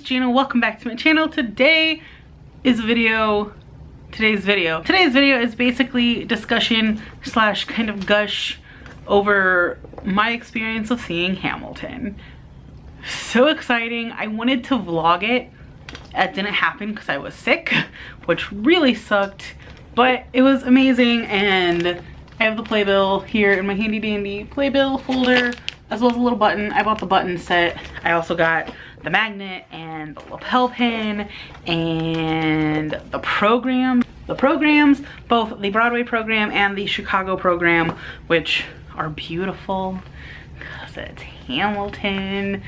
Gina. Welcome back to my channel. Today's video is basically discussion slash kind of gush over my experience of seeing Hamilton. So exciting. I wanted to vlog it. That didn't happen because I was sick, which really sucked, but it was amazing. And I have the playbill here in my handy dandy playbill folder, as well as a little button. I bought the button set. I also got the magnet and the lapel pin and the programs, both the Broadway program and the Chicago program, which are beautiful because it's Hamilton.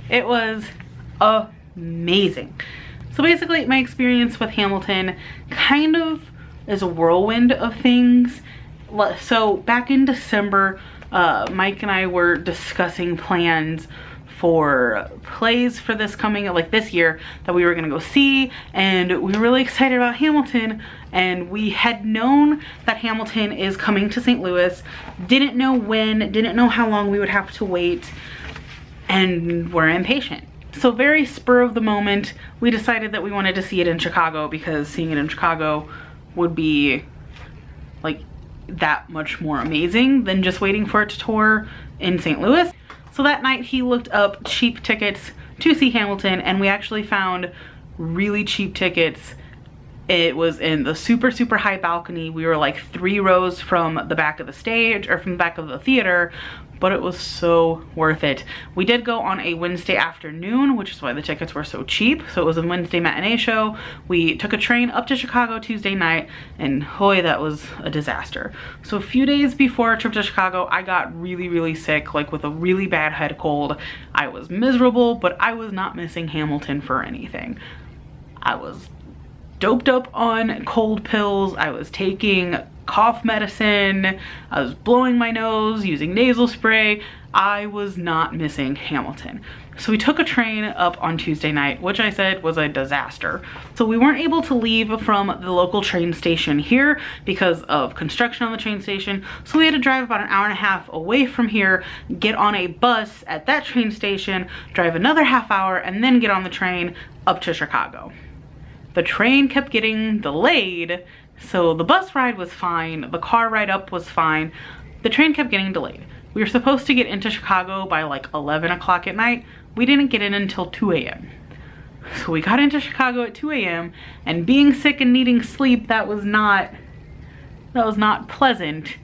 It was amazing. So basically my experience with Hamilton kind of is a whirlwind of things. So back in December, Mike and I were discussing plans for plays for this year that we were gonna go see, and we were really excited about Hamilton, and we had known that Hamilton is coming to St. Louis, didn't know when, didn't know how long we would have to wait, and we're impatient. So very spur of the moment, we decided that we wanted to see it in Chicago because seeing it in Chicago would be like that much more amazing than just waiting for it to tour in St. Louis. So that night he looked up cheap tickets to see Hamilton, and we actually found really cheap tickets. It was in the super high balcony. We were like 3 rows from the back of the stage, or from the back of the theater, but it was so worth it. We did go on a Wednesday afternoon, which is why the tickets were so cheap. So it was a Wednesday matinee show. We took a train up to Chicago Tuesday night, and boy, that was a disaster. So a few days before our trip to Chicago, I got really sick, like with a really bad head cold. I was miserable, but I was not missing Hamilton for anything. I was doped up on cold pills. I was taking cough medicine. I was blowing my nose, using nasal spray. I was not missing Hamilton. So we took a train up on Tuesday night, which I said was a disaster. So we weren't able to leave from the local train station here because of construction on the train station. So we had to drive about an hour and a half away from here, get on a bus at that train station, drive another half hour, and then get on the train up to Chicago. The train kept getting delayed, so the bus ride was fine, the car ride up was fine, the train kept getting delayed. We were supposed to get into Chicago by like 11 o'clock at night. We didn't get in until 2 a.m. So we got into Chicago at 2 a.m. and being sick and needing sleep, that was not pleasant.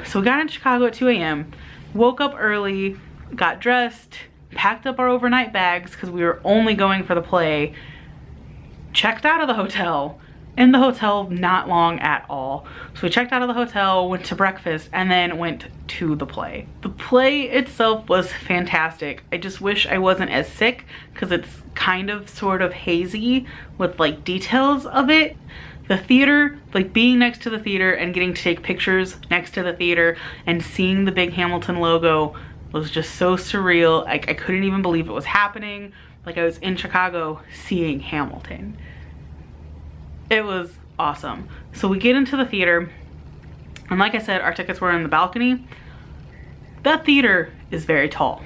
So we got into Chicago at 2 a.m., woke up early, got dressed, packed up our overnight bags because we were only going for the play, checked out of the hotel. In the hotel, not long at all. So we checked out of the hotel, went to breakfast, and then went to the play. The play itself was fantastic. I just wish I wasn't as sick because it's kind of sort of hazy with like details of it. The theater, like being next to the theater and getting to take pictures next to the theater and seeing the big Hamilton logo was just so surreal. I couldn't even believe it was happening. Like I was in Chicago seeing Hamilton. It was awesome. So we get into the theater, and like I said, our tickets were in the balcony. That theater is very tall.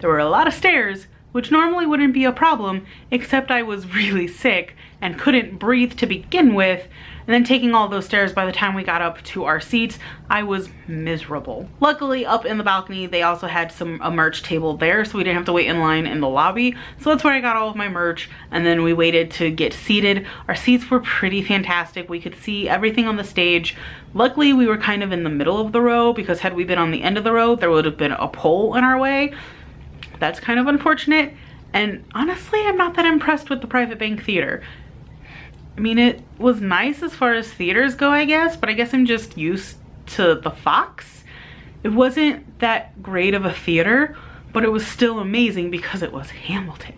There were a lot of stairs, which normally wouldn't be a problem, except I was really sick and couldn't breathe to begin with. And then taking all those stairs, by the time we got up to our seats, I was miserable. Luckily, up in the balcony, they also had a merch table there, so we didn't have to wait in line in the lobby. So that's where I got all of my merch, and then we waited to get seated. Our seats were pretty fantastic. We could see everything on the stage. Luckily, we were kind of in the middle of the row, because had we been on the end of the row, there would have been a pole in our way. That's kind of unfortunate. And honestly, I'm not that impressed with the Private Bank Theater. I mean, it was nice as far as theaters go, I guess, but I guess I'm just used to the Fox. It wasn't that great of a theater, but it was still amazing because it was Hamilton.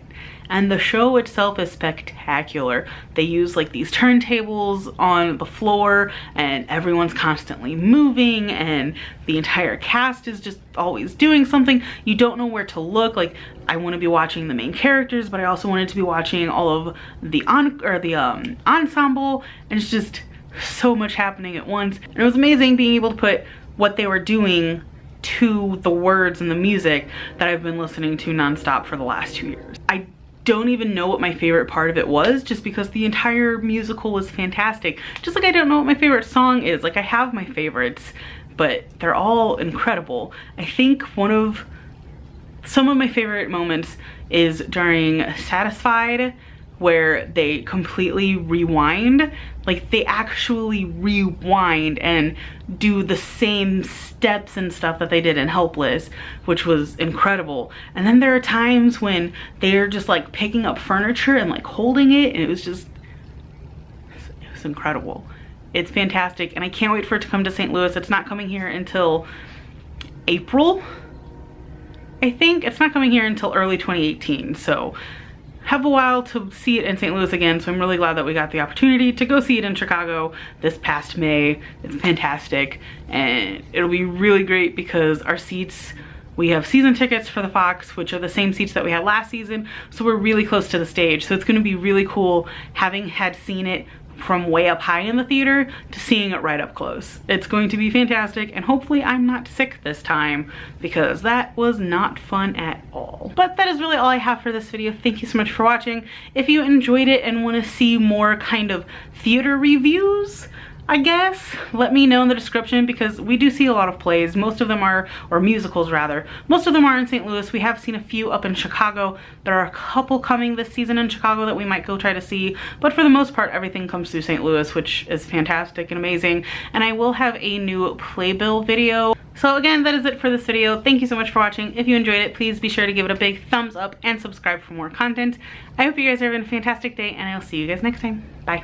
And the show itself is spectacular. They use like these turntables on the floor, and everyone's constantly moving, and the entire cast is just always doing something. You don't know where to look. Like, I want to be watching the main characters, but I also wanted to be watching all of the ensemble, and it's just so much happening at once. And it was amazing being able to put what they were doing to the words and the music that I've been listening to nonstop for the last 2 years. I don't even know what my favorite part of it was, just because the entire musical was fantastic. Just like I don't know what my favorite song is. Like, I have my favorites, but they're all incredible. I think some of my favorite moments is during Satisfied, where they completely rewind. Like, they actually rewind and do the same steps and stuff that they did in Helpless, which was incredible. And then there are times when they're just like picking up furniture and like holding it, and it was incredible. It's fantastic, and I can't wait for it to come to St. Louis. It's not coming here until April, I think. It's not coming here until early 2018, so have a while to see it in St. Louis again. So I'm really glad that we got the opportunity to go see it in Chicago this past May. It's fantastic, and it'll be really great because our seats, we have season tickets for the Fox, which are the same seats that we had last season, so we're really close to the stage. So it's going to be really cool having had seen it from way up high in the theater to seeing it right up close. It's going to be fantastic, and hopefully I'm not sick this time, because that was not fun at all. But that is really all I have for this video. Thank you so much for watching. If you enjoyed it and want to see more kind of theater reviews, I guess, let me know in the description, because we do see a lot of plays. Most of them are, or musicals rather, most of them are in St. Louis. We have seen a few up in Chicago. There are a couple coming this season in Chicago that we might go try to see, but for the most part everything comes through St. Louis, which is fantastic and amazing. And I will have a new playbill video. So again, that is it for this video. Thank you so much for watching. If you enjoyed it, please be sure to give it a big thumbs up and subscribe for more content. I hope you guys are having a fantastic day, and I'll see you guys next time. Bye.